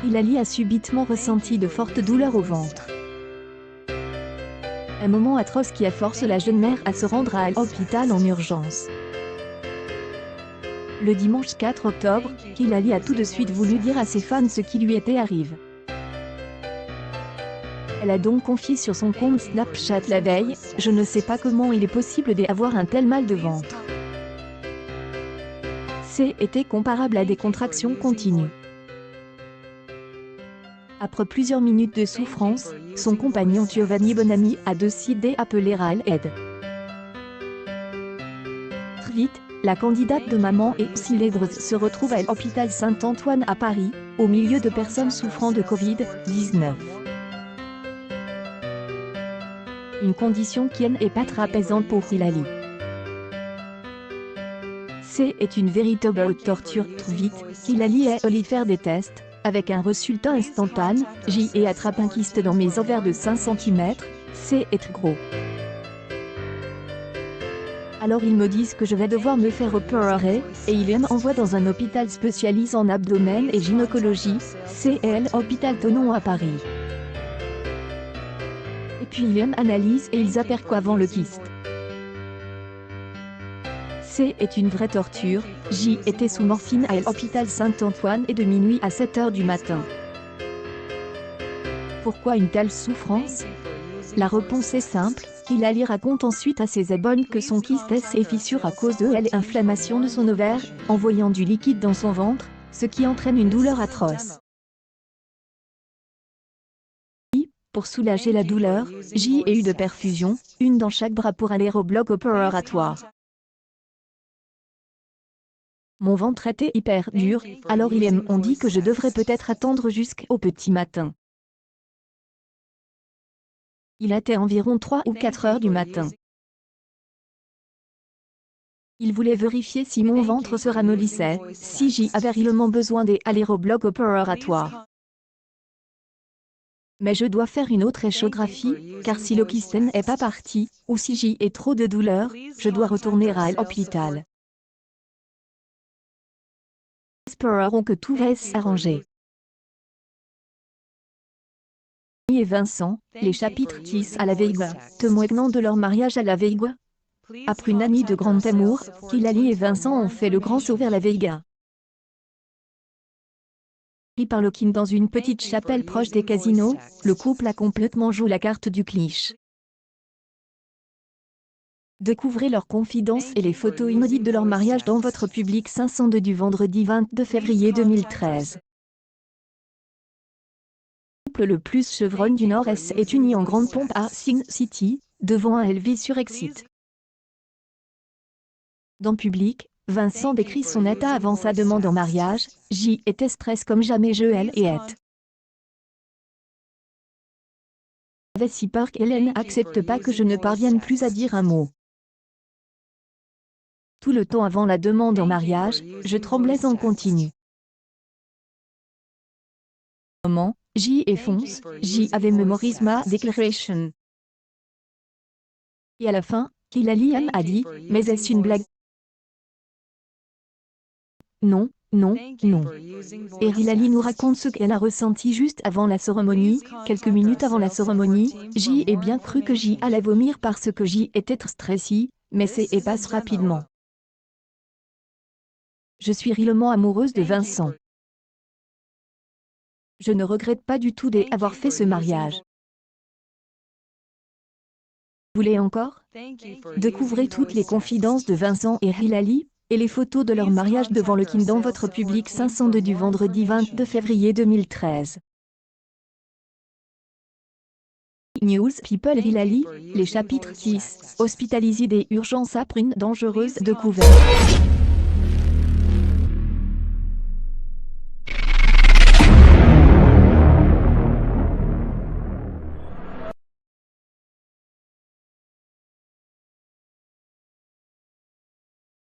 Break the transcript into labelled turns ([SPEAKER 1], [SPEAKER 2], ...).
[SPEAKER 1] Hilali a subitement ressenti de fortes douleurs au ventre. Un moment atroce qui a forcé la jeune mère à se rendre à l'hôpital en urgence. Le dimanche 4 octobre, Hilali a tout de suite voulu dire à ses fans ce qui lui était arrivé. Elle a donc confié sur son compte Snapchat la veille « Je ne sais pas comment il est possible d'avoir un tel mal de ventre. C'était comparable à des contractions continues. » Après plusieurs minutes de souffrance, son compagnon Giovanni Bonami a décidé d'appeler Raël aide. Très vite, la candidate de maman et célèbre se retrouve à l'hôpital Saint-Antoine à Paris, au milieu de personnes souffrant de Covid-19. Une condition qui n'est pas très apaisante pour Hilali. C'est une véritable torture. Très vite, Hilali est allée faire des tests. Avec un résultat instantané, j'ai attrapé un kyste dans mes ovaires de 5 cm, c'est gros. Alors ils me disent que je vais devoir me faire opérer, et ils m'envoient dans un hôpital spécialisé en abdomen et gynécologie, c'est l'hôpital Thonon à Paris. Et puis ils m'analysent et ils aperçoivent avant le kyste. C'est une vraie torture. J'y étais sous morphine à l'hôpital Saint-Antoine et de minuit à 7 h du matin. Pourquoi une telle souffrance? La réponse est simple. Hilali raconte ensuite à ses abonnés que son kyste est fissure à cause de l'inflammation de son ovaire, envoyant du liquide dans son ventre, ce qui entraîne une douleur atroce. Pour soulager la douleur, j'ai eu de perfusions, une dans chaque bras pour aller au bloc opératoire. Mon ventre était hyper dur, alors ils m'ont dit que je devrais peut-être attendre jusqu'au petit matin. Il était environ 3 ou 4 heures du matin. Ils voulaient vérifier si mon ventre se ramollissait, si j'avais réellement besoin d'aller au bloc opératoire. Mais je dois faire une autre échographie, car si le kyste n'est pas parti, ou si j'ai trop de douleur, je dois retourner à l'hôpital. Espérons que tout va s'arranger. Et Vincent, les chapitres 10 à la Veiga, témoignant de leur mariage à la Veiga. Après une année de grand amour, Hilali et Vincent ont fait le grand saut vers la Veiga. Par le kin dans une petite chapelle proche des casinos, le couple a complètement joué la carte du cliché. Découvrez leurs confidences et les photos inédites de leur mariage dans votre Public 502 du vendredi 22 février 2013. Le couple le plus chevronne du Nord-Est est uni en grande pompe à Sin City, devant un LV surexcité. Dans Public, Vincent décrit son état avant sa demande en mariage. J'y étais stress comme jamais je elle et est. J'avais si peur qu'elle n'accepte pas que je ne parvienne plus à dire un mot. Tout le temps avant la demande en mariage, je tremblais en continu. Moment, j'y fonce, j'y avais mémorisé ma déclaration. Et à la fin, Hilali a dit, mais est-ce une blague? Non, non, non. Et Hilali nous raconte ce qu'elle a ressenti juste avant la cérémonie. Quelques minutes avant la cérémonie, j'y ai bien cru que j'y allais vomir parce que j'y étais très stressée, mais c'est passe rapidement. Je suis réellement amoureuse de Vincent. Je ne regrette pas du tout d'avoir fait ce mariage. Vous voulez encore? Découvrez toutes les confidences de Vincent et Hilali, et les photos de leur mariage devant le kin dans votre Public 502 du vendredi 22 février 2013. News People Hilali, les chapitres 10, hospitalisés des urgences après une dangereuse découverte.